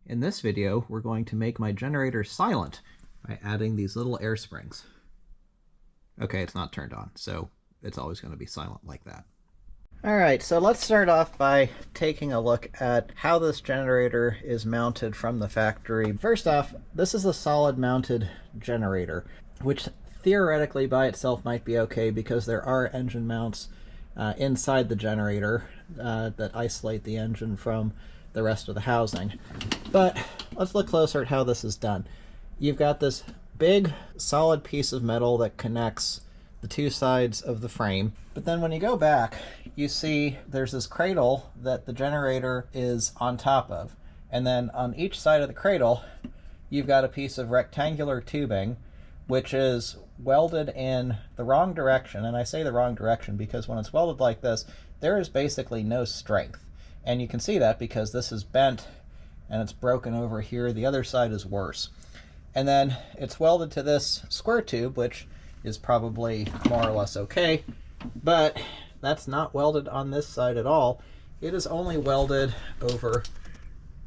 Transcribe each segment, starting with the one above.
In this video, we're going to make my generator silent by adding these little air springs. Okay, it's not turned on, so it's always going to be silent like that. Alright, so let's start off by taking a look at how this generator is mounted from the factory. First off, this is a solid mounted generator, which theoretically by itself might be okay because there are engine mounts inside the generator that isolate the engine from the rest of the housing. But let's look closer at how this is done. You've got this big solid piece of metal that connects the two sides of the frame, but then when you go back you see there's this cradle that the generator is on top of, and then on each side of the cradle you've got a piece of rectangular tubing which is welded in the wrong direction. And I say the wrong direction because when it's welded like this there is basically no strength. And you can see that because this is bent and it's broken over here. The other side is worse. And then it's welded to this square tube, which is probably more or less okay, but that's not welded on this side at all. It is only welded over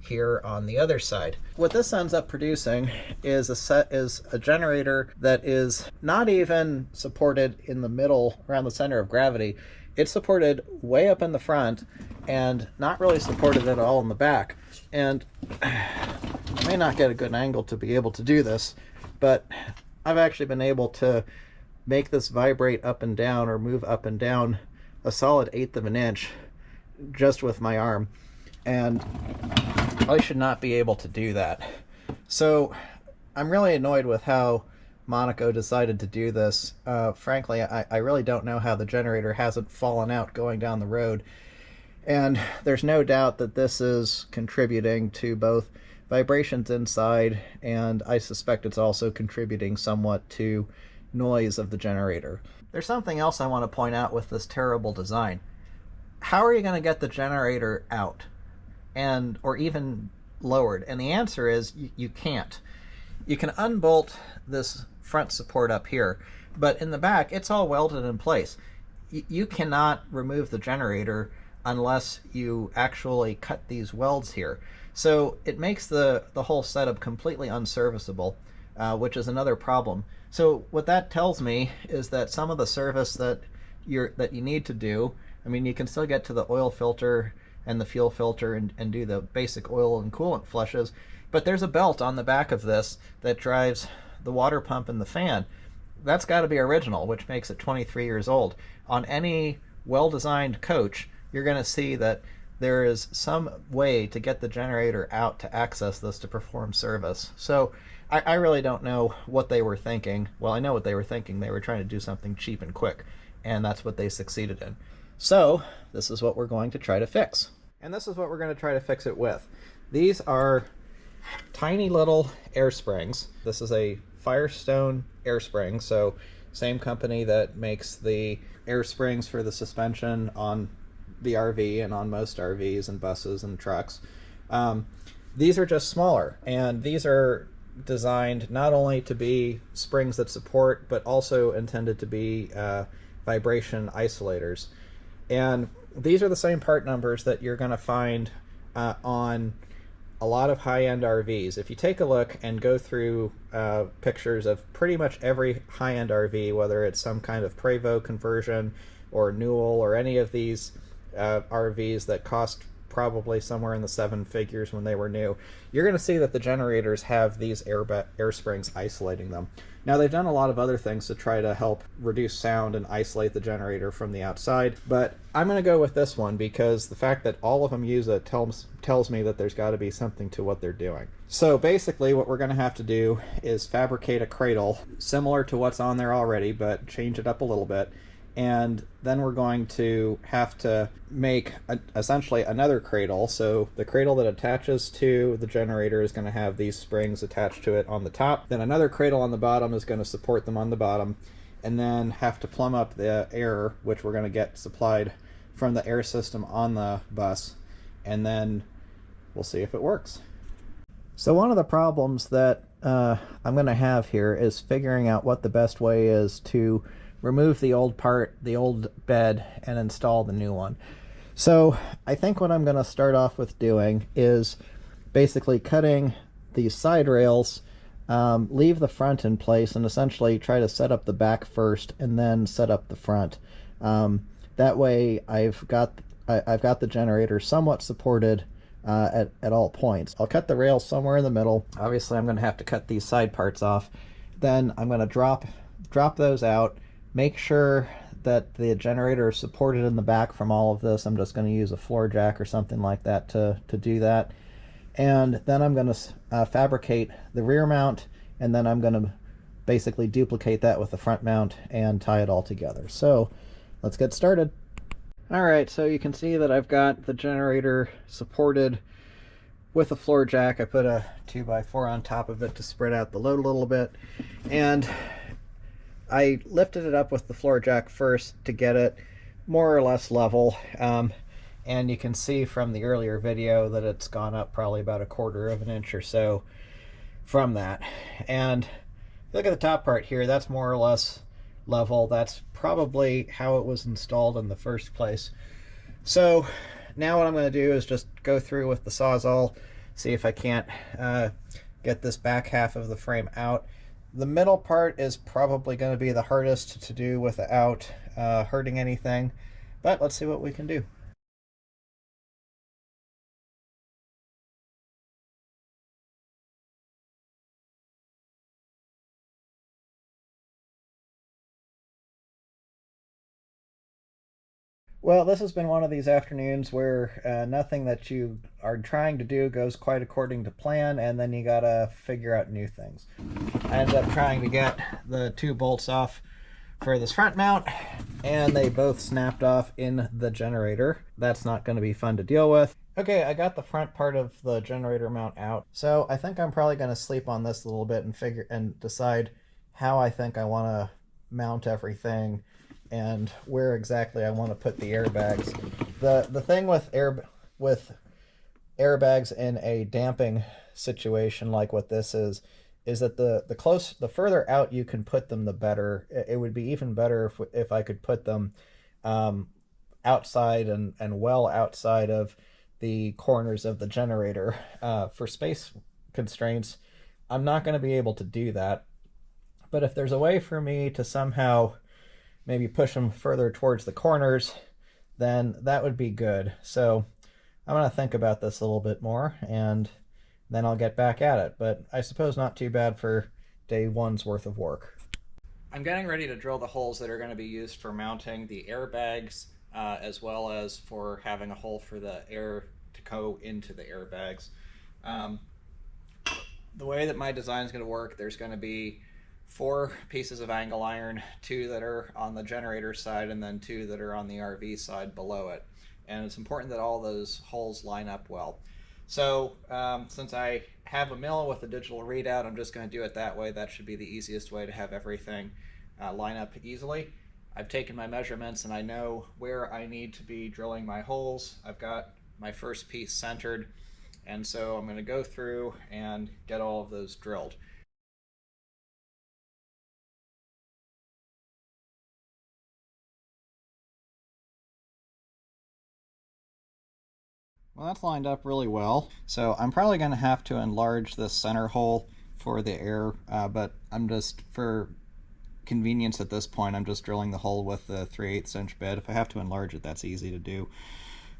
here on the other side. What this ends up producing is a generator that is not even supported in the middle around the center of gravity. It's supported way up in the front and not really supported at all in the back. And I may not get a good angle to be able to do this, but I've actually been able to make this vibrate up and down or move up and down a solid 1/8 of an inch just with my arm. And I should not be able to do that. So I'm really annoyed with how Monaco decided to do this. Frankly, I really don't know how the generator hasn't fallen out going down the road. And there's no doubt that this is contributing to both vibrations inside, and I suspect it's also contributing somewhat to noise of the generator. There's something else I want to point out with this terrible design. How are you going to get the generator out or even lowered? And the answer is you can't. You can unbolt this front support up here, but in the back it's all welded in place. You cannot remove the generator unless you actually cut these welds here. So it makes the whole setup completely unserviceable, which is another problem. So what that tells me is that some of the service that you need to do, I mean, you can still get to the oil filter and the fuel filter and do the basic oil and coolant flushes, but there's a belt on the back of this that drives the water pump and the fan. That's got to be original, which makes it 23 years old. On any well-designed coach, you're going to see that there is some way to get the generator out to access this to perform service. So I really don't know what they were thinking. Well, I know what they were thinking. They were trying to do something cheap and quick, and that's what they succeeded in. So this is what we're going to try to fix. And this is what we're going to try to fix it with. These are tiny little air springs. This is a Firestone air spring, so same company that makes the air springs for the suspension on the RV and on most RVs and buses and trucks. These are just smaller, and these are designed not only to be springs that support, but also intended to be vibration isolators. And these are the same part numbers that you're going to find on a lot of high-end RVs. If you take a look and go through pictures of pretty much every high-end RV, whether it's some kind of Prevost conversion or Newell or any of these RVs that cost probably somewhere in the 7 figures when they were new, you're going to see that the generators have these air springs isolating them. Now, they've done a lot of other things to try to help reduce sound and isolate the generator from the outside, but I'm going to go with this one because the fact that all of them use it tells me that there's got to be something to what they're doing. So basically what we're going to have to do is fabricate a cradle similar to what's on there already, but change it up a little bit. And then we're going to have to make essentially another cradle. So the cradle that attaches to the generator is going to have these springs attached to it on the top. Then another cradle on the bottom is going to support them on the bottom. And then have to plumb up the air, which we're going to get supplied from the air system on the bus. And then we'll see if it works. So one of the problems that I'm going to have here is figuring out what the best way is to remove the old bed, and install the new one. So I think what I'm going to start off with doing is basically cutting these side rails, leave the front in place, and essentially try to set up the back first and then set up the front. That way I've got the generator somewhat supported at all points. I'll cut the rails somewhere in the middle. Obviously I'm going to have to cut these side parts off. Then I'm going to drop those out, make sure that the generator is supported in the back from all of this. I'm just going to use a floor jack or something like that to do that. And then I'm going to fabricate the rear mount, and then I'm going to basically duplicate that with the front mount and tie it all together. So let's get started. Alright, so you can see that I've got the generator supported with a floor jack. I put a 2x4 on top of it to spread out the load a little bit, and I lifted it up with the floor jack first to get it more or less level. And you can see from the earlier video that it's gone up probably about 1/4 of an inch or so from that. And look at the top part here, that's more or less level. That's probably how it was installed in the first place. So now what I'm going to do is just go through with the Sawzall, see if I can't get this back half of the frame out. The middle part is probably going to be the hardest to do without hurting anything, but let's see what we can do. Well, this has been one of these afternoons where nothing that you are trying to do goes quite according to plan, and then you gotta figure out new things. I ended up trying to get the 2 bolts off for this front mount, and they both snapped off in the generator. That's not going to be fun to deal with. Okay, I got the front part of the generator mount out, so I think I'm probably going to sleep on this a little bit and decide how I think I want to mount everything and where exactly I want to put the airbags. The thing with airbags in a damping situation like what this is that the further out you can put them, the better. It would be even better if I could put them outside and well outside of the corners of the generator. For space constraints, I'm not going to be able to do that. But if there's a way for me to somehow maybe push them further towards the corners, then that would be good. So I'm going to think about this a little bit more, and then I'll get back at it. But I suppose not too bad for day 1's worth of work. I'm getting ready to drill the holes that are going to be used for mounting the airbags, as well as for having a hole for the air to go into the airbags. The way that my design is going to work, there's going to be 4 pieces of angle iron, 2 that are on the generator side and then 2 that are on the RV side below it. And it's important that all those holes line up well. So since I have a mill with a digital readout, I'm just going to do it that way. That should be the easiest way to have everything line up easily. I've taken my measurements and I know where I need to be drilling my holes. I've got my first piece centered, and so I'm going to go through and get all of those drilled. Well, that's lined up really well. So I'm probably going to have to enlarge this center hole for the air, but I'm just, for convenience at this point, I'm just drilling the hole with the 3/8 inch bit. If I have to enlarge it, that's easy to do.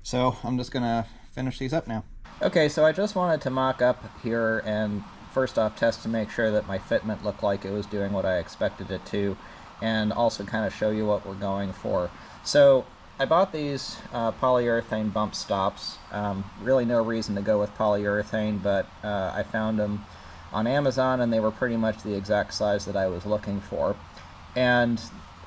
So I'm just going to finish these up now. Okay, so I just wanted to mock up here and first off test to make sure that my fitment looked like it was doing what I expected it to, and also kind of show you what we're going for. So I bought these polyurethane bump stops. Really no reason to go with polyurethane, but I found them on Amazon and they were pretty much the exact size that I was looking for. And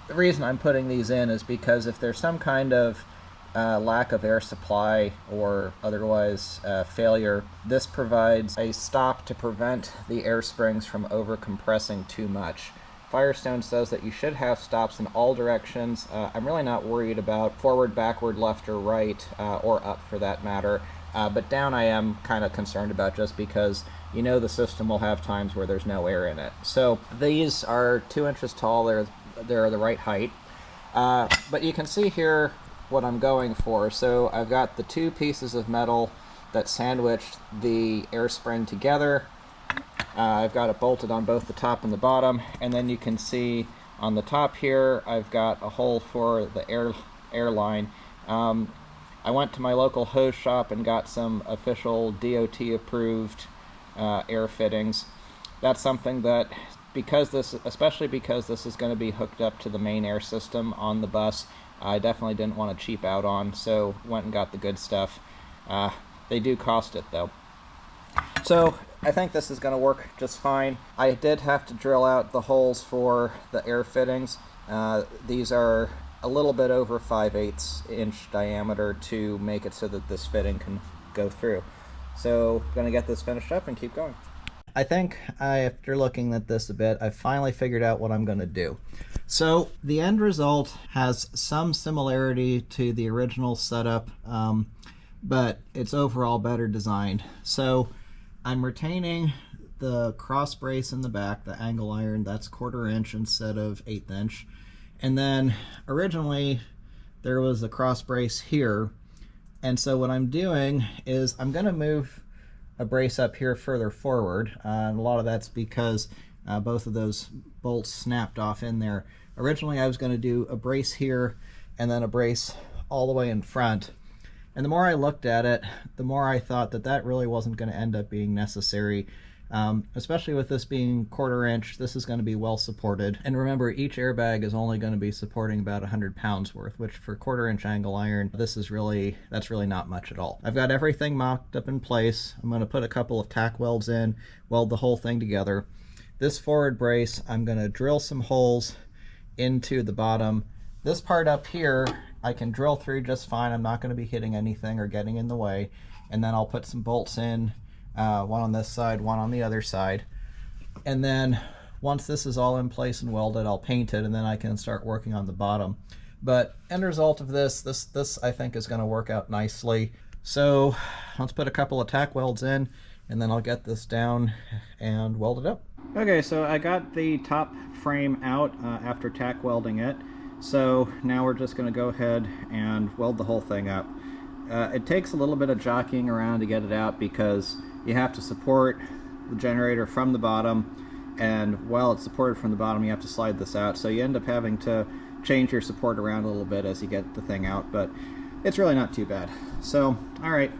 the reason I'm putting these in is because if there's some kind of lack of air supply or otherwise failure, this provides a stop to prevent the air springs from over compressing too much. Firestone says that you should have stops in all directions. I'm really not worried about forward, backward, left, or right, or up for that matter. But down I am kind of concerned about, just because you know the system will have times where there's no air in it. So these are 2 inches tall. They're the right height. But you can see here what I'm going for. So I've got the 2 pieces of metal that sandwiched the air spring together. I've got it bolted on both the top and the bottom, and then you can see on the top here I've got a hole for the air line. I went to my local hose shop and got some official DOT approved air fittings. That's something that, especially because this is going to be hooked up to the main air system on the bus, I definitely didn't want to cheap out on, so went and got the good stuff. They do cost it though. So I think this is going to work just fine. I did have to drill out the holes for the air fittings. These are a little bit over 5/8 inch diameter to make it so that this fitting can go through. So I'm going to get this finished up and keep going. I think after looking at this a bit, I finally figured out what I'm going to do. So the end result has some similarity to the original setup, but it's overall better designed. So I'm retaining the cross brace in the back, the angle iron, that's 1/4 inch instead of 1/8 inch. And then originally there was a cross brace here. And so what I'm doing is I'm going to move a brace up here further forward. And a lot of that's because both of those bolts snapped off in there. Originally I was going to do a brace here and then a brace all the way in front. And the more I looked at it, the more I thought that that really wasn't going to end up being necessary. Especially with this being 1/4 inch, this is going to be well supported. And remember, each airbag is only going to be supporting about 100 pounds worth, which for 1/4 inch angle iron, that's really not much at all. I've got everything mocked up in place. I'm going to put a couple of tack welds in, weld the whole thing together. This forward brace, I'm going to drill some holes into the bottom. This part up here, I can drill through just fine. I'm not going to be hitting anything or getting in the way. And then I'll put some bolts in. One on this side, one on the other side. And then once this is all in place and welded, I'll paint it, and then I can start working on the bottom. But end result of this I think is going to work out nicely. So let's put a couple of tack welds in, and then I'll get this down and weld it up. Okay, so I got the top frame out after tack welding it. So now we're just going to go ahead and weld the whole thing up. It takes a little bit of jockeying around to get it out because you have to support the generator from the bottom, and while it's supported from the bottom you have to slide this out, so you end up having to change your support around a little bit as you get the thing out, but it's really not too bad. So alright,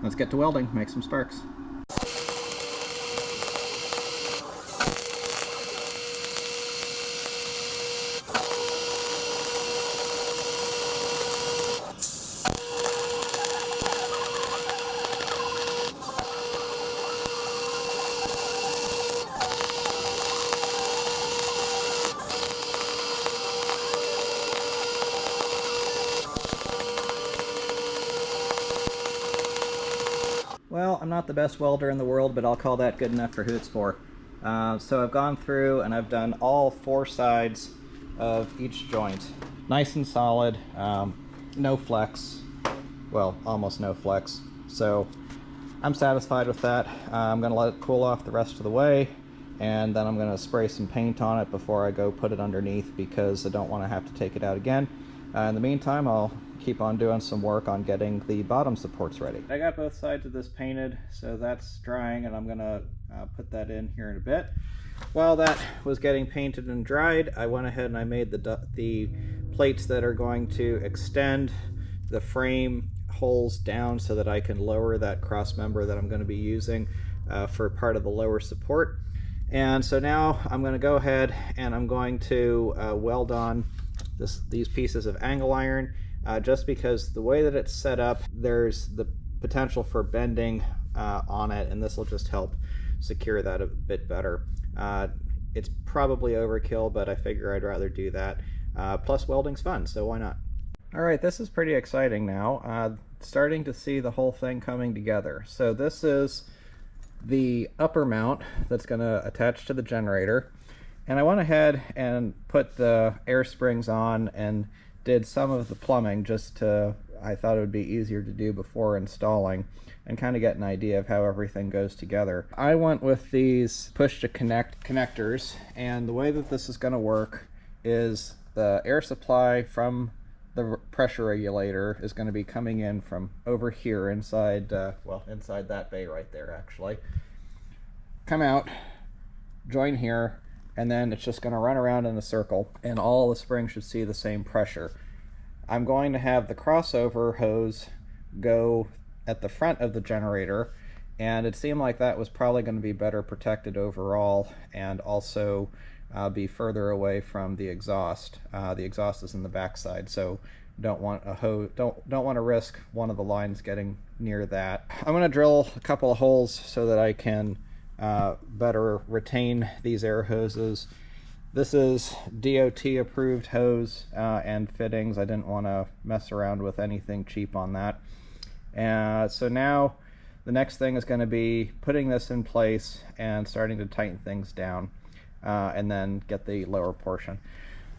let's get to welding, make some sparks. Well, I'm not the best welder in the world, but I'll call that good enough for who it's for. So I've gone through and I've done all 4 sides of each joint. Nice and solid, no flex. Well, almost no flex. So I'm satisfied with that. I'm going to let it cool off the rest of the way, and then I'm going to spray some paint on it before I go put it underneath because I don't want to have to take it out again. In the meantime, I'll keep on doing some work on getting the bottom supports ready. I got both sides of this painted, so that's drying, and I'm gonna put that in here in a bit. While that was getting painted and dried, I went ahead and I made the plates that are going to extend the frame holes down so that I can lower that cross member that I'm going to be using for part of the lower support. And so now I'm going to go ahead and I'm going to weld on these pieces of angle iron. Just because the way that it's set up, there's the potential for bending on it, and this will just help secure that a bit better. It's probably overkill, but I figure I'd rather do that. Plus welding's fun, so why not? Alright, this is pretty exciting now. Starting to see the whole thing coming together. So this is the upper mount that's going to attach to the generator, and I went ahead and put the air springs on and did some of the plumbing just to, I thought it would be easier to do before installing and kind of get an idea of how everything goes together. I went with these push to connect connectors, and the way that this is going to work is the air supply from the pressure regulator is going to be coming in from over here inside, well, inside that bay right there actually. Come out, join here, and then it's just going to run around in a circle, and all the springs should see the same pressure. I'm going to have the crossover hose go at the front of the generator, and it seemed like that was probably going to be better protected overall, and also be further away from the exhaust. The exhaust is in the backside, so don't want to risk one of the lines getting near that. I'm going to drill a couple of holes so that I can better retain these air hoses. This is DOT approved hose and fittings. I didn't want to mess around with anything cheap on that. So now the next thing is going to be putting this in place and starting to tighten things down, and then get the lower portion.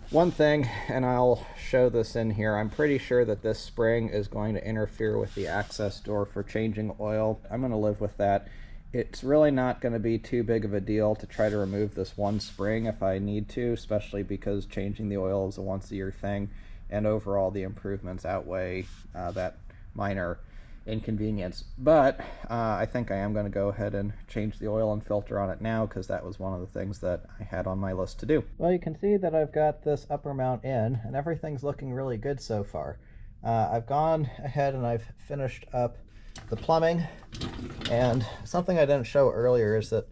One thing, and I'll show this in here, I'm pretty sure that this spring is going to interfere with the access door for changing oil. I'm going to live with that. It's really not going to be too big of a deal to try to remove this one spring if I need to, especially because changing the oil is a once-a-year thing, and overall the improvements outweigh that minor inconvenience. But I think I am going to go ahead and change the oil and filter on it now, because that was one of the things that I had on my list to do. Well, you can see that I've got this upper mount in, and everything's looking really good so far. I've gone ahead and I've finished up the plumbing, and something I didn't show earlier is that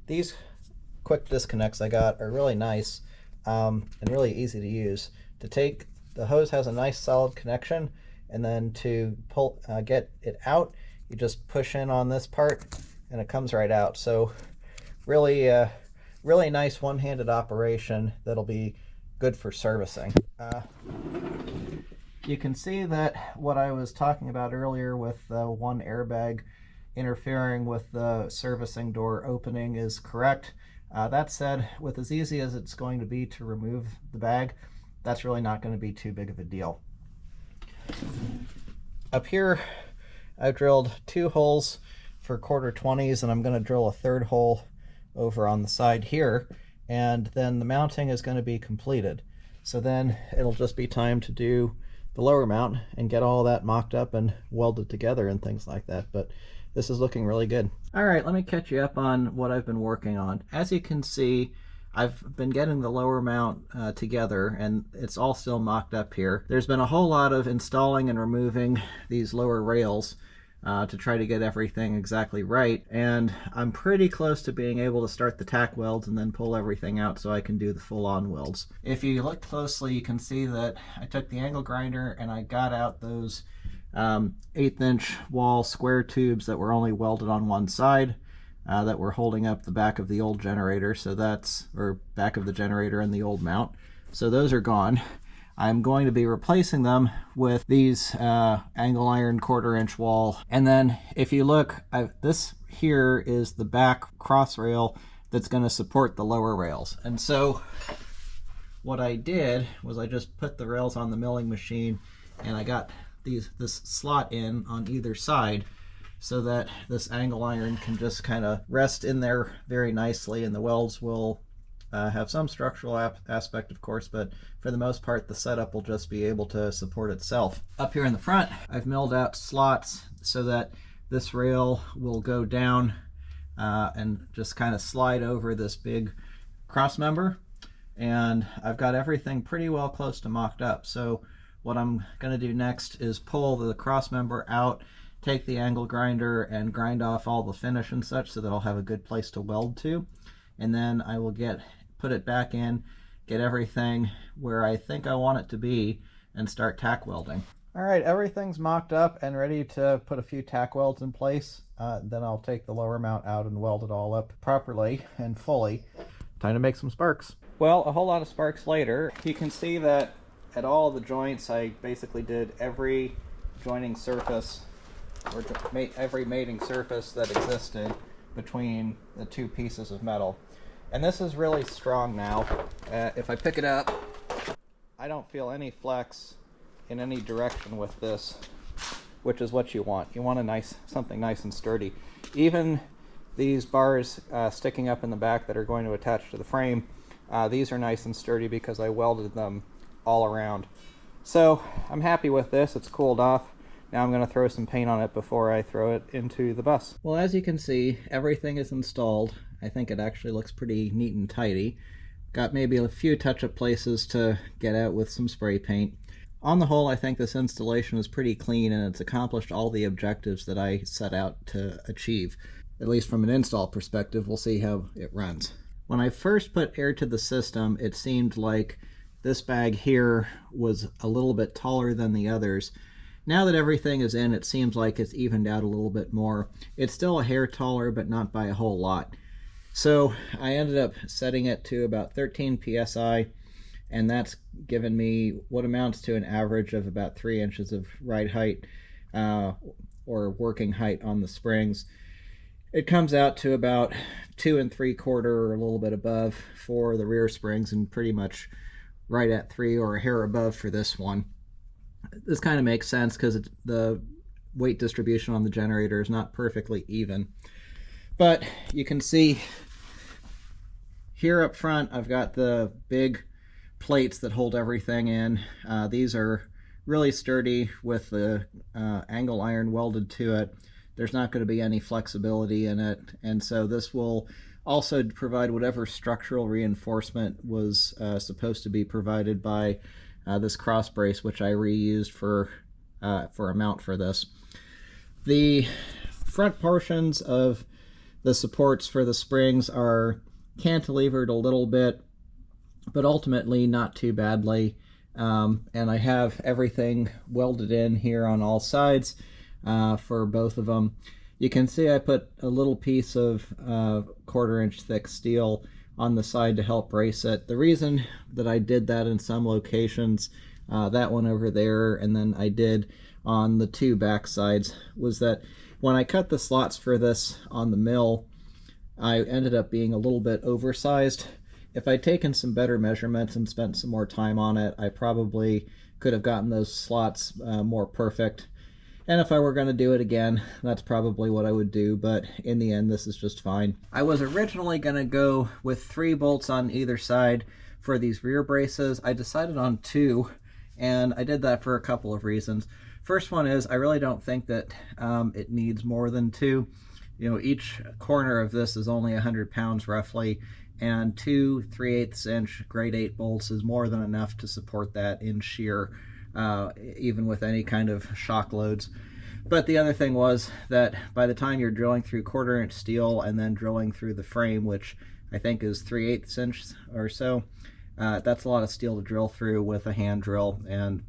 these quick disconnects I got are really nice and really easy to use. The hose has a nice solid connection, and then to pull get it out, you just push in on this part and it comes right out. So really really nice one-handed operation that'll be good for servicing. You can see that what I was talking about earlier with the one airbag interfering with the servicing door opening is correct. That said, with as easy as it's going to be to remove the bag, that's really not going to be too big of a deal. Up here, I drilled 2 holes for 1/4-20s, and I'm going to drill a 3rd hole over on the side here, and then the mounting is going to be completed. So then it'll just be time to do the lower mount and get all that mocked up and welded together and things like that. But this is looking really good. All right, let me catch you up on what I've been working on. As you can see, I've been getting the lower mount together, and it's all still mocked up here. There's been a whole lot of installing and removing these lower rails to try to get everything exactly right, and I'm pretty close to being able to start the tack welds and then pull everything out so I can do the full-on welds. If you look closely, you can see that I took the angle grinder and I got out those 1/8" wall square tubes that were only welded on one side, that were holding up the back of the old generator, or back of the generator and the old mount. So those are gone. I'm going to be replacing them with these angle iron 1/4" wall. And then if you look, this here is the back cross rail that's going to support the lower rails. And so what I did was I just put the rails on the milling machine, and I got this slot in on either side, so that this angle iron can just kind of rest in there very nicely, and the welds will have some structural aspect, of course, but for the most part the setup will just be able to support itself. Up here in the front, I've milled out slots so that this rail will go down and just kind of slide over this big cross member, and I've got everything pretty well close to mocked up. So what I'm going to do next is pull the cross member out, take the angle grinder and grind off all the finish and such so that I'll have a good place to weld to, and then I will put it back in, get everything where I think I want it to be, and start tack welding. All right, everything's mocked up and ready to put a few tack welds in place. Then I'll take the lower mount out and weld it all up properly and fully. Time to make some sparks. Well, a whole lot of sparks later, you can see that at all the joints I basically did every joining surface, or every mating surface that existed between the 2 pieces of metal. And this is really strong now. If I pick it up, I don't feel any flex in any direction with this, which is what you want. You want something nice and sturdy. Even these bars sticking up in the back that are going to attach to the frame, these are nice and sturdy because I welded them all around. So I'm happy with this. It's cooled off. Now I'm going to throw some paint on it before I throw it into the bus. Well, as you can see, everything is installed. I think it actually looks pretty neat and tidy. Got maybe a few touch-up places to get out with some spray paint. On the whole, I think this installation is pretty clean and it's accomplished all the objectives that I set out to achieve. At least from an install perspective, we'll see how it runs. When I first put air to the system, it seemed like this bag here was a little bit taller than the others. Now that everything is in, it seems like it's evened out a little bit more. It's still a hair taller, but not by a whole lot. So I ended up setting it to about 13 psi, and that's given me what amounts to an average of about 3 inches of ride height, or working height on the springs. It comes out to about 2 3/4 or a little bit above for the rear springs, and pretty much right at 3 or a hair above for this one. This kind of makes sense because the weight distribution on the generator is not perfectly even. But you can see here up front, I've got the big plates that hold everything in. These are really sturdy with the angle iron welded to it. There's not going to be any flexibility in it, and so this will also provide whatever structural reinforcement was supposed to be provided by this cross brace, which I reused for a mount for this. The front portions of the supports for the springs are cantilevered a little bit, but ultimately not too badly. And I have everything welded in here on all sides for both of them. You can see I put a little piece of 1/4 inch thick steel on the side to help brace it. The reason that I did that in some locations, that one over there, and then I did on the 2 back sides, was that when I cut the slots for this on the mill, I ended up being a little bit oversized. If I'd taken some better measurements and spent some more time on it, I probably could have gotten those slots more perfect. And if I were going to do it again, that's probably what I would do, but in the end, this is just fine. I was originally going to go with 3 bolts on either side for these rear braces. I decided on 2, and I did that for a couple of reasons. First one is I really don't think that it needs more than 2. You know, each corner of this is only 100 pounds roughly, and 2 3/8 inch grade 8 bolts is more than enough to support that in shear, even with any kind of shock loads. But the other thing was that by the time you're drilling through 1/4 inch steel and then drilling through the frame, which I think is 3/8 inch or so, that's a lot of steel to drill through with a hand drill, and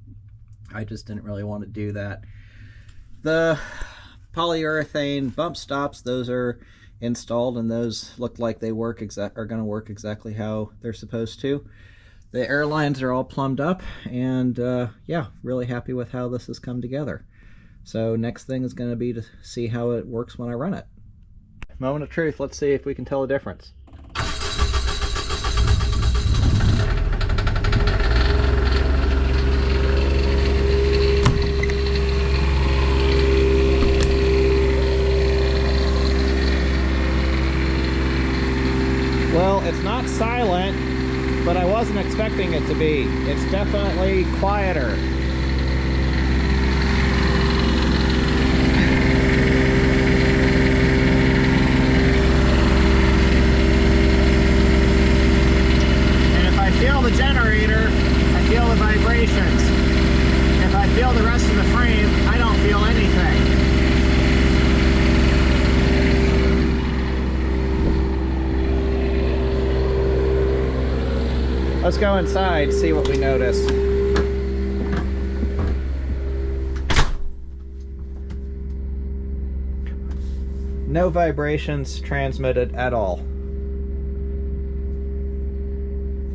I just didn't really want to do that. The polyurethane bump stops, those are installed, and those look like they are going to work exactly how they're supposed to. The air lines are all plumbed up, and yeah, really happy with how this has come together. So next thing is going to be to see how it works when I run it. Moment of truth, let's see if we can tell a difference. Well, it's not silent, but I wasn't expecting it to be. It's definitely quieter. And if I feel the generator, I feel the vibrations. If I feel the rest of the frame, I don't feel anything. Let's go inside, see what we notice. No vibrations transmitted at all.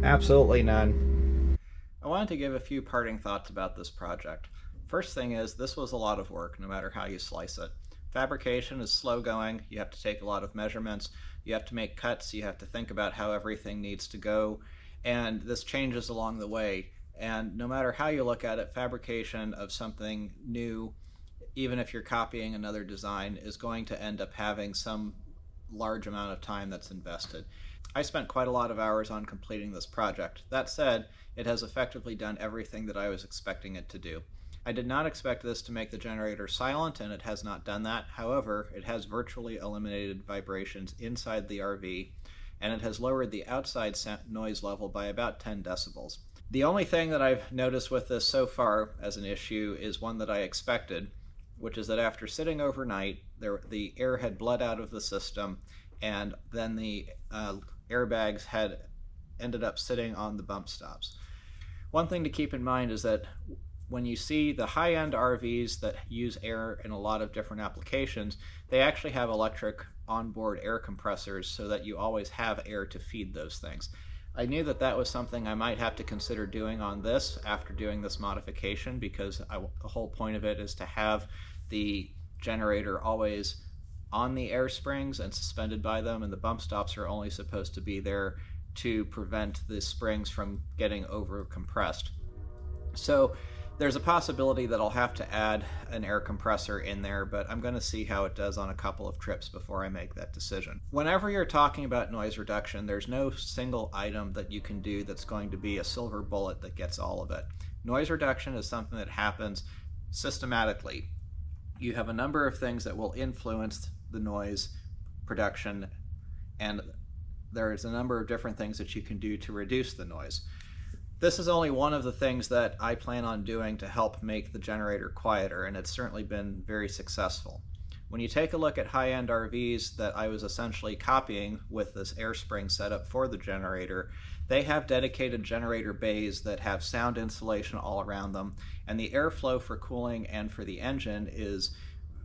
Absolutely none. I wanted to give a few parting thoughts about this project. First thing is, this was a lot of work, no matter how you slice it. Fabrication is slow going. You have to take a lot of measurements. You have to make cuts. You have to think about how everything needs to go. And this changes along the way. And no matter how you look at it, fabrication of something new, even if you're copying another design, is going to end up having some large amount of time that's invested. I spent quite a lot of hours on completing this project. That said, it has effectively done everything that I was expecting it to do. I did not expect this to make the generator silent, and it has not done that. However, it has virtually eliminated vibrations inside the RV, and it has lowered the outside noise level by about 10 decibels. The only thing that I've noticed with this so far as an issue is one that I expected, which is that after sitting overnight, the air had bled out of the system, and then the airbags had ended up sitting on the bump stops. One thing to keep in mind is that when you see the high-end RVs that use air in a lot of different applications, they actually have electric onboard air compressors so that you always have air to feed those things. I knew that that was something I might have to consider doing on this after doing this modification, because the whole point of it is to have the generator always on the air springs and suspended by them, and the bump stops are only supposed to be there to prevent the springs from getting over compressed. So there's a possibility that I'll have to add an air compressor in there, but I'm going to see how it does on a couple of trips before I make that decision. Whenever you're talking about noise reduction, there's no single item that you can do that's going to be a silver bullet that gets all of it. Noise reduction is something that happens systematically. You have a number of things that will influence the noise production, and there's a number of different things that you can do to reduce the noise. This is only one of the things that I plan on doing to help make the generator quieter, and it's certainly been very successful. When you take a look at high-end RVs that I was essentially copying with this air spring setup for the generator, they have dedicated generator bays that have sound insulation all around them, and the airflow for cooling and for the engine is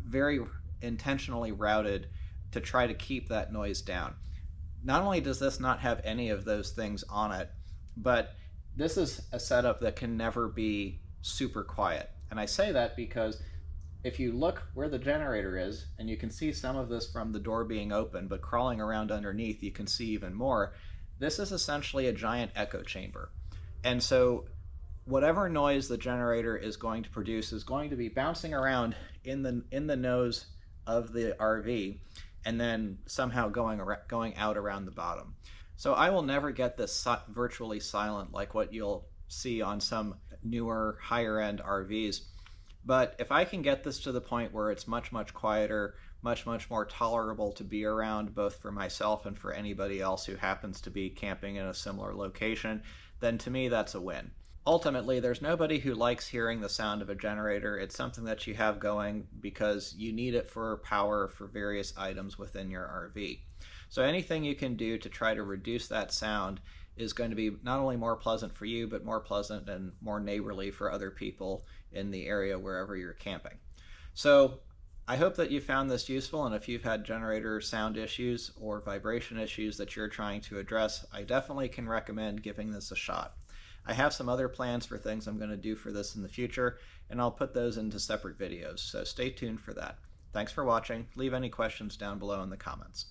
very intentionally routed to try to keep that noise down. Not only does this not have any of those things on it, but this is a setup that can never be super quiet. And I say that because if you look where the generator is, and you can see some of this from the door being open, but crawling around underneath you can see even more, this is essentially a giant echo chamber. And so whatever noise the generator is going to produce is going to be bouncing around in the nose of the RV, and then somehow going out around the bottom. So I will never get this virtually silent like what you'll see on some newer, higher-end RVs. But if I can get this to the point where it's much, much quieter, much, much more tolerable to be around, both for myself and for anybody else who happens to be camping in a similar location, then to me that's a win. Ultimately, there's nobody who likes hearing the sound of a generator. It's something that you have going because you need it for power for various items within your RV. So anything you can do to try to reduce that sound is going to be not only more pleasant for you, but more pleasant and more neighborly for other people in the area wherever you're camping. So I hope that you found this useful, and if you've had generator sound issues or vibration issues that you're trying to address, I definitely can recommend giving this a shot. I have some other plans for things I'm going to do for this in the future, and I'll put those into separate videos, so stay tuned for that. Thanks for watching. Leave any questions down below in the comments.